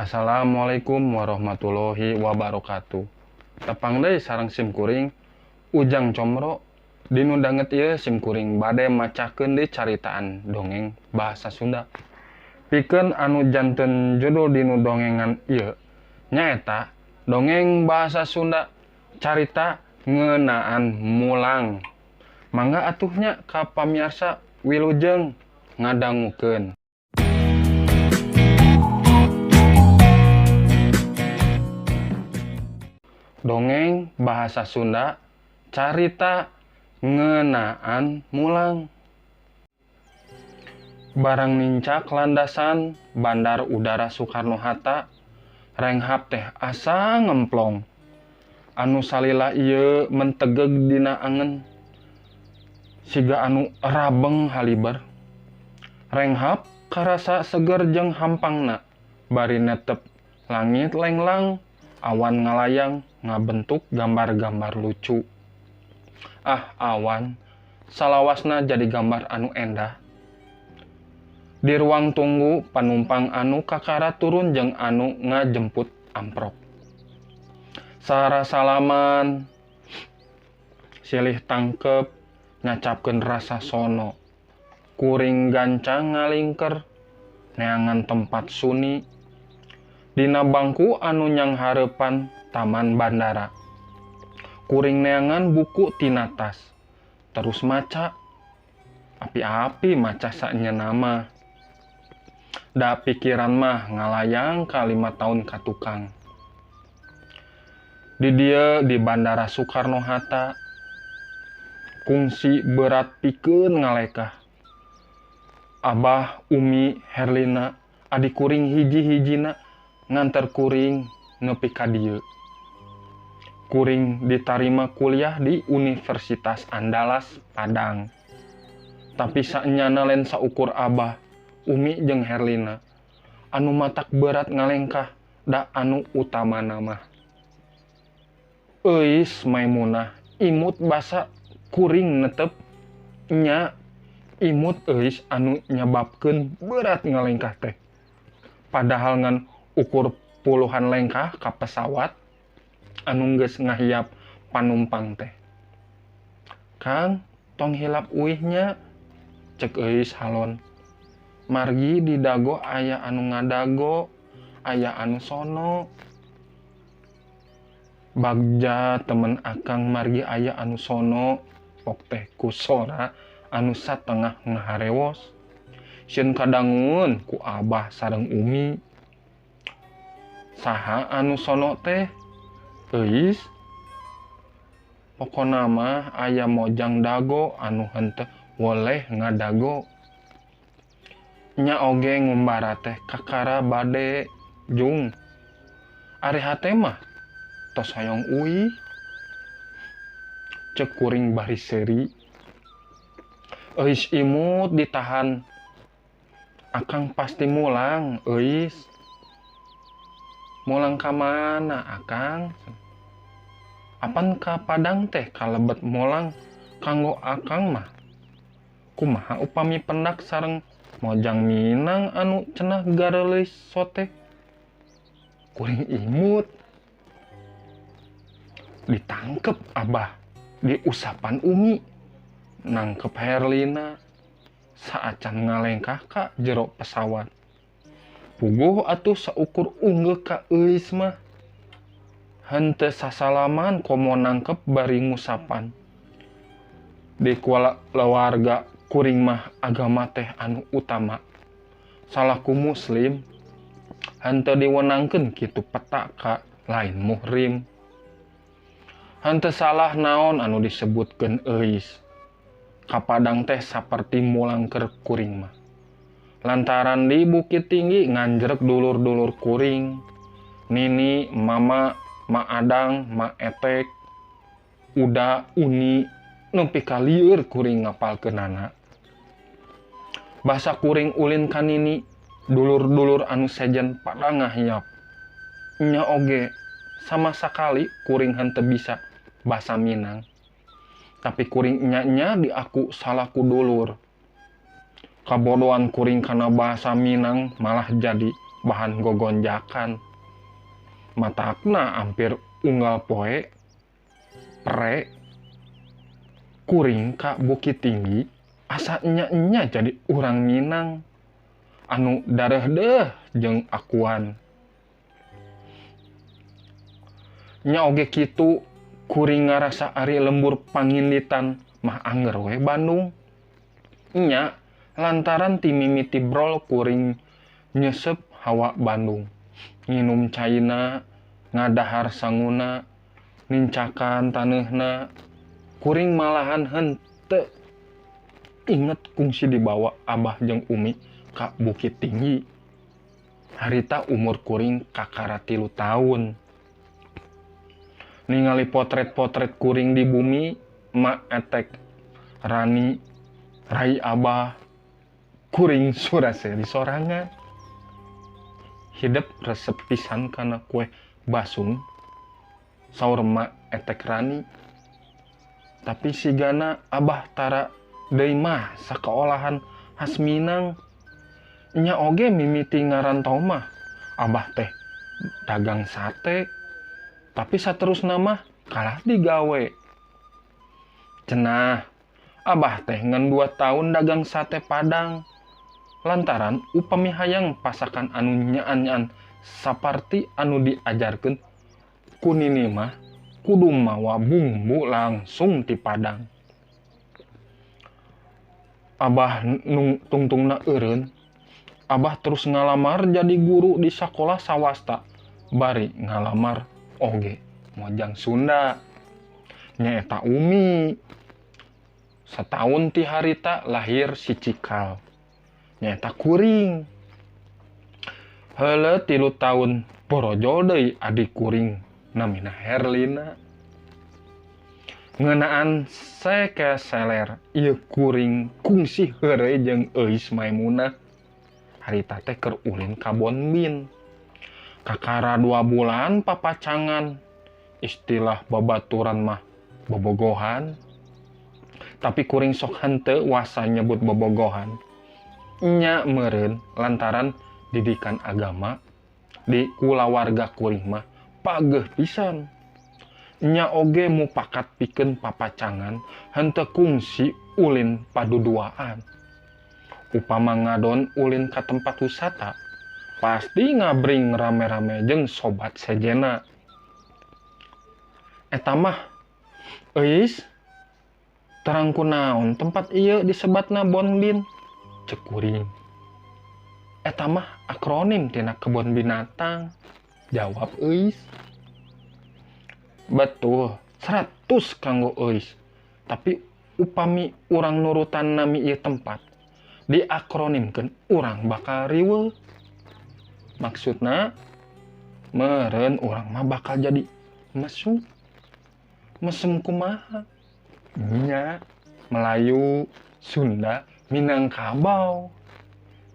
Assalamualaikum warahmatullahi wabarakatuh. Tepang deui sareng sim kuring Ujang Comro dinu danget ieu sim kuring bade macakeun deui caritaan dongeng bahasa Sunda. Pikeun anu janten judul dinu dongengan ieu nyaeta dongeng bahasa Sunda carita ngeunaan mulang. Mangga atuhnya ka pamiarsa wilujeng ngadangukeun. Dongeng bahasa Sunda carita ngeunaan mulang. Barang nincak landasan Bandar Udara Soekarno-Hatta, renghap teh asa ngemplong. Anu salila ieu mentegeg dina angen, siga anu rabeng haliber. Renghap karasa seger jeung hampangna, bari netep langit lenglang, awan ngalayang ngabentuk gambar-gambar lucu. Ah awan, salawasna jadi gambar anu endah. Di ruang tunggu panumpang anu kakara turun jeung anu ngajemput amprok. Sara salaman, silih tangkep, nyacapkeun rasa sono. Kuring gancang ngalingker, neangan tempat suni. Dina bangku anu nyang hareupan taman bandara. Kuring neangan buku tina tas, terus maca. Api-api maca saenyana mah. Da pikiran mah ngalayang ka 5 tahun ka tukang. Di dieu di Bandara Soekarno-Hatta, kungsi berat pikeun ngalekah. Abah, Umi, Herlina, adik kuring hiji-hijina nganter kuring nepi ka dieu. Kuring ditarima kuliah di Universitas Andalas, Padang. Tapi saenyana lain saukur Abah, Umi jeung Herlina, anu matak berat ngalengkah da anu utamana mah. Euis Maimunah, imut basa kuring netep nya imut euis anu nyababkeun berat ngalengkah teh. Padahal ngan ukur puluhan lengkah ka pesawat anu geus ngahiap panumpang teh. Kang, tong hilap uihnya, cek euis halon. Margi di dago aya anu ngadago, aya anu sono. Bagja temen akang margi aya anu sono, pok teh ku sora anu satengah ngaharewos. Sieun kadangun ku Abah sareng Umi. Saha anu sono teh? Euis. Pokona mah aya mojang dago anu henteu woleh ngadago. Nya oge ngumbara teh kakara bade jung. Ari hate mah tos hoyong uih. Cek kuring bari seuri. Euis imut ditahan. Akang pasti mulang, euis. Mulang ka mana, Akang? Apan ka Padang teh kalebet mulang kanggo Akang mah. Kumaha upami pendak sareng mojang Minang anu cenah gareuleus sote? Kuring imut. Ditangkep Abah di usapan Umi. Nangkep Herlina saacan ngalengkah ka jero pesawat. Puguh atuh saukur unggeuh ka euis mah. Henteu sasalaman komo nangkep bari ngusapan. Di keluarga kuring mah agama teh anu utama. Salaku muslim henteu diwenangkeun kitu peta ka lain muhrim. Henteu salah naon anu disebutkeun euis. Ka Padang teh saperti mulang keur kuring mah. Lantaran di Bukit Tinggi nganjrek dulur-dulur kuring. Nini, Mama, Ma Adang, Ma Etek, Uda, Uni, nepi ka lieur kuring ngapalkeunana. Basa kuring ulin ka Nini, dulur-dulur anu sejen pada ngahiap. Nya oge, sama sakali kuring henteu bisa basa Minang. Tapi kuring nya diaku salaku dulur. Kabodohan kuring kana bahasa Minang malah jadi bahan gogonjakan. Matakna hampir unggal poe pre kuring ka Bukit Tinggi asa enya jadi urang Minang anu dareh deh jeung akuan. Nya oge kitu kuring ngarasa ari lembur panginditan mah anger we Bandung. Nya lantaran ti mimiti brol kuring nyesep hawa Bandung. Nginum caina, ngadahar sanguna, nincakan taneuhna. Kuring malahan henteu inget kungsi dibawa Abah jeung Umi ka Bukit Tinggi. Harita umur kuring kakara 3 tahun. Ningali potret-potret kuring di bumi, Mak Etek, Rani, Rai Abah, kuring suraseri sorangan. Hidup resep pisan kana kue basung, saur Mak Etek Rani. Tapi sigana Abah tara deui mah sakaolahan khas Minang. Nya oge mimiti ngarantau mah Abah teh dagang sate. Tapi saterusna mah kalah digawe. Cenah, Abah teh ngan 2 tahun dagang sate Padang. Lantaran upami hayang pasakan anu nyaan-nyaan saparti anu diajarkeun ku nini mah kudu mawa bumbu langsung ti Padang. Abah tungtungna eureun, Abah terus ngalamar jadi guru di sakola swasta. Bari ngalamar oge mojang Sunda. Nyaeta Umi. Setahun ti harita lahir si Cikal. Nyaeta kuring. Heuleuh 3 tahun borojol deui adik kuring namina Herlina. Ngeunaan sekeseler ieu kuring kungsi heureuy jeung Euis Maimunah. Harita teh keur ulin ka Bonbin. Kakara 2 bulan papacangan. Istilah babaturan mah bobogohan. Tapi kuring sok henteu wasa nyebut bobogohan. Nya meureun lantaran didikan agama di kulawarga kuring mah pageuh pisan. Nya oge mupakat pikeun papacangan henteu kungsi ulin paduduaan. Upama ngadon ulin ka tempat wisata, pasti ngabring rame-rame jeung sobat sejena. Eta mah, Euis, terang kunaon tempat ieu disebatna Bonbin? Cek kuring. Eta mah akronim tina kebon binatang. Jawab Euis. Betul, 100 kanggo Euis. Tapi upami urang nurutan nami ieu tempat, diakronimkeun urang bakal riweuh. Maksudna, meureun urang mah bakal jadi mesum. Mesum kumaha? Nya, Melayu, Sunda, Minangkabau.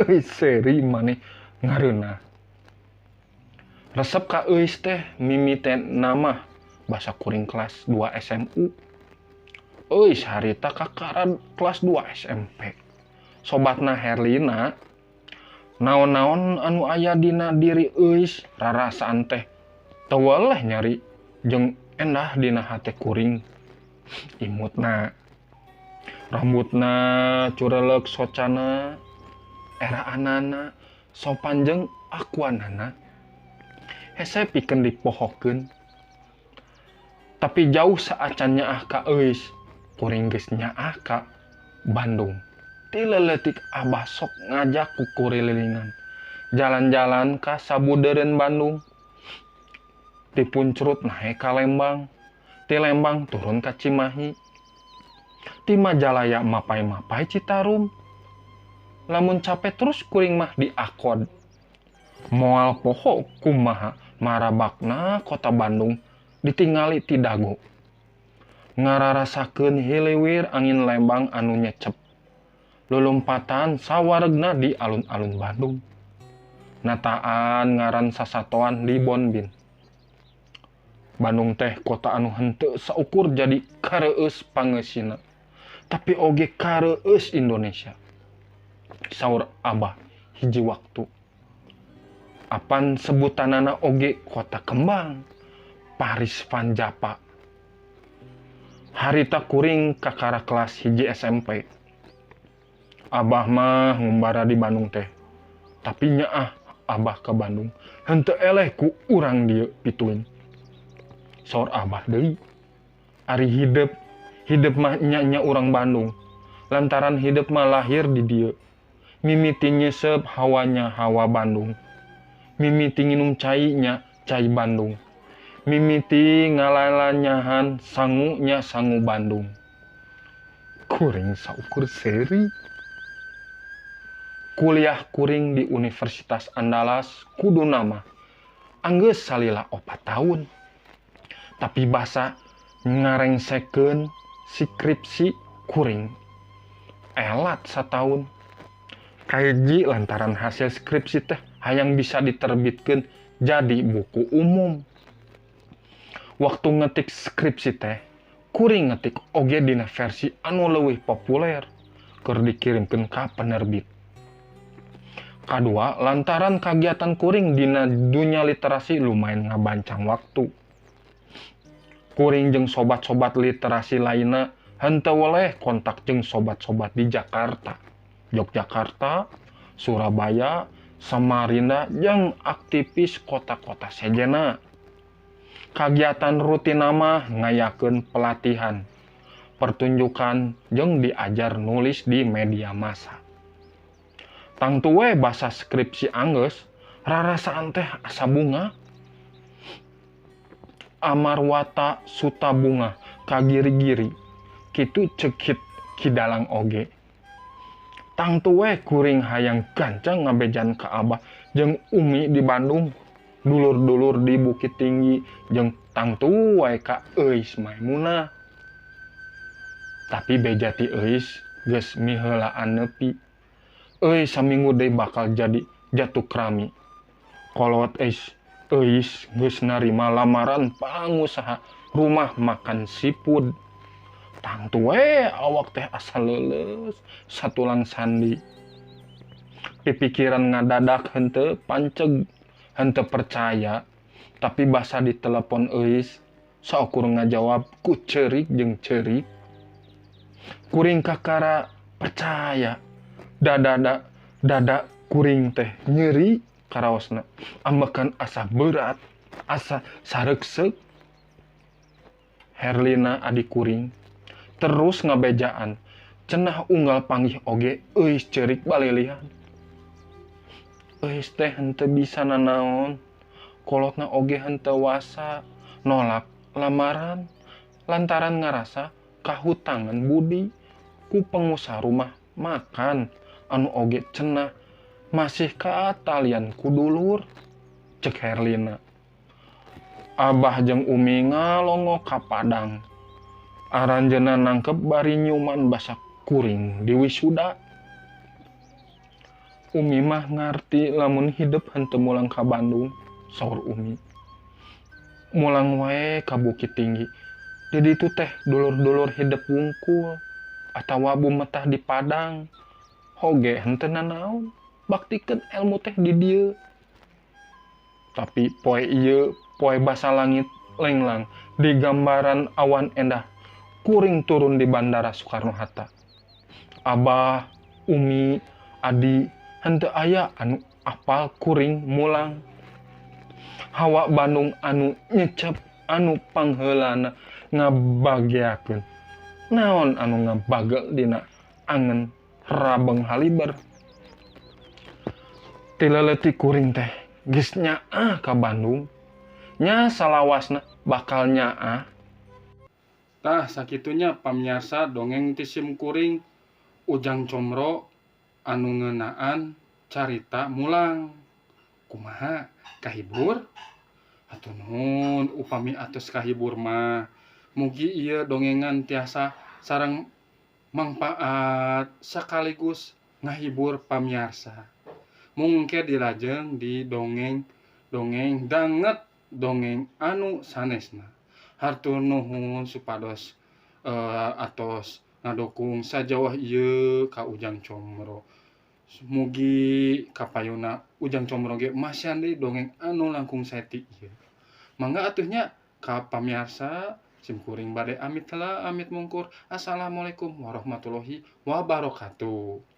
Euis seri maneh ngareunah. Resep ka Euis teh mimiten nama basa kuring kelas 2 SMU. Euis harita kakara kelas 2 SMP. Sobatna Herlina, naon-naon anu aya dina diri Euis rarasaan teh teu weleh nyari jeung endah dina hate kuring. Imutna, rambutna cureleuk socana, eraanana sopan jeung akuanana hese pikeun dipohokeun. Tapi jauh saacan nyaah ka Euis, kuring geus nyaah ka Bandung. Ti leuletik Abah sok ngajak ku kurililingan jalan-jalan ka sabudeureun Bandung. Ti Puncrut naek ka Lembang, ti Lembang turun ka Cimahi, ti Majalaya mapai-mapai Citarum. Lamun capek terus kuring mah diakod. Moal poho kumaha marabakna kota Bandung ditingali ti Dago. Ngararasakeun hiliwir angin Lembang anu nyecep. Lulumpatan sawaregna di alun-alun Bandung. Nataan ngaran sasatoan di Bonbin. Bandung teh kota anu henteu saukur jadi kareueus pangeusina, tapi oge kareueus Indonesia. Saur Abah hiji waktu. Apan sebutanana oge kota kembang, Paris Van Java. Harita kuring kakara kelas hiji SMP. Abah mah ngumbara di Bandung teh. Tapi nyaah abah ke Bandung. Henteu eleh ku urang dieu pituin. Saur abah deui. Ari hidup mah nya urang Bandung. Lantaran hidup mah lahir di dieu. Mimiti nyesep hawanya hawa Bandung. Mimiti nginum cainya cai Bandung. Mimiti ngalalanyahan sangunya sangu Bandung. Kuring saukur seri. Kuliah kuring di Universitas Andalas kudu nama. Anggeus salila 4 tahun. Tapi basa ngarengsekeun skripsi kuring. Elat 1 tahun. Kaji lantaran hasil skripsi teh hayang bisa diterbitkeun jadi buku umum. Waktu ngetik skripsi teh, kuring ngetik oge dina versi anu leuwih populer keur dikirimkeun ka penerbit. Kadua, lantaran kegiatan kuring dina dunia literasi lumayan ngabancang waktu. Kuring jeung sobat-sobat literasi lainna henteu weleh kontak jeung sobat-sobat di Jakarta, Yogyakarta, Surabaya, Samarinda, jeung aktivis kota-kota sejenna. Kagiatan rutin mah ngayakeun pelatihan, pertunjukan, jeung diajar nulis di media massa. Tangtu we basa skripsi anggeus, rarasaan teh asa bunga. Amarwata suta bunga, kagiri-giri, kitu cekit kidalang oge. Tangtu we kuring hayang gancang ngabejan ka abah jeung umi di Bandung, dulur-dulur di Bukit Tinggi, jeung tangtu we ka Euis Maimunah. Tapi beja ti Euis geus miheulaan neupi. Euis saminggu deui bakal jadi jatuh krami. Kolot Euis geus narima lamaran pangusaha rumah makan seafood. Tangtu we awak teh asa leuleus satulang sandi. Pipikiran ngadadak henteu panceg, henteu percaya. Tapi basa di telepon Euis saukur ngajawab ku ceurik jeung ceurik. Kuring kakara percaya. Dada kuring teh nyeri karaosna. Ambekan asa berat, asa saregsek. Herlina adik kuring terus ngabejaan, cenah unggal panggih oge Euis ceurik balilihan. Euis teh henteu bisa nanaon, kolotna oge henteu wasa nolak lamaran lantaran ngarasa kahutangan budi ku pengusaha rumah makan anu oge cenah masih kaatalian ku dulur, cek Herlina. Abah jeung umi ngalongo ka Padang. Aranjeunna nangkep bari nyuman basa kuring di wisuda. Umi mah ngarti lamun hidup henteu mulang ka Bandung, saur umi. Mulang wae ka Bukit Tinggi. Di ditu teh dulur-dulur hidup wungkul atawa bumetah di Padang. Hoge henteu nanaon, baktikeun ilmu teh di dieu. Tapi poe ieu, poe basa langit lenglang di gambaran awan endah, kuring turun di Bandara Soekarno-Hatta. Abah, umi, adi, henteu aya anu apal kuring mulang. Hawa Bandung anu nyecep, anu pangheulana ngabageakeun. Naon anu ngabagel dina angen Rabeng Haliber. Ti leuleutik kuring teh geus nyaah ka Bandung. Nya salawasna bakal nyaah. Tah sakitunya pamiarsa dongeng ti sim kuring Ujang Comro anu ngeunaan carita mulang. Kumaha? Kahibur? Atuh nuhun upami atos kahibur mah. Mugi ieu dongengan tiasa sareng mangpaat sekaligus ngahibur pamiarsa. Mungkin dilajeng di dongeng danget dongeng anu sanesna. Hartur nuhun supados atos ngadukung sajawah ieu ka Ujang Comro. Mugi kapayuna Ujang Comro ge masyan deui dongeng anu langkung saeti ieu. Mangga atuhnya ka pamiarsa simkuring bade amit heula amit mungkur. Assalamualaikum warahmatullahi wabarakatuh.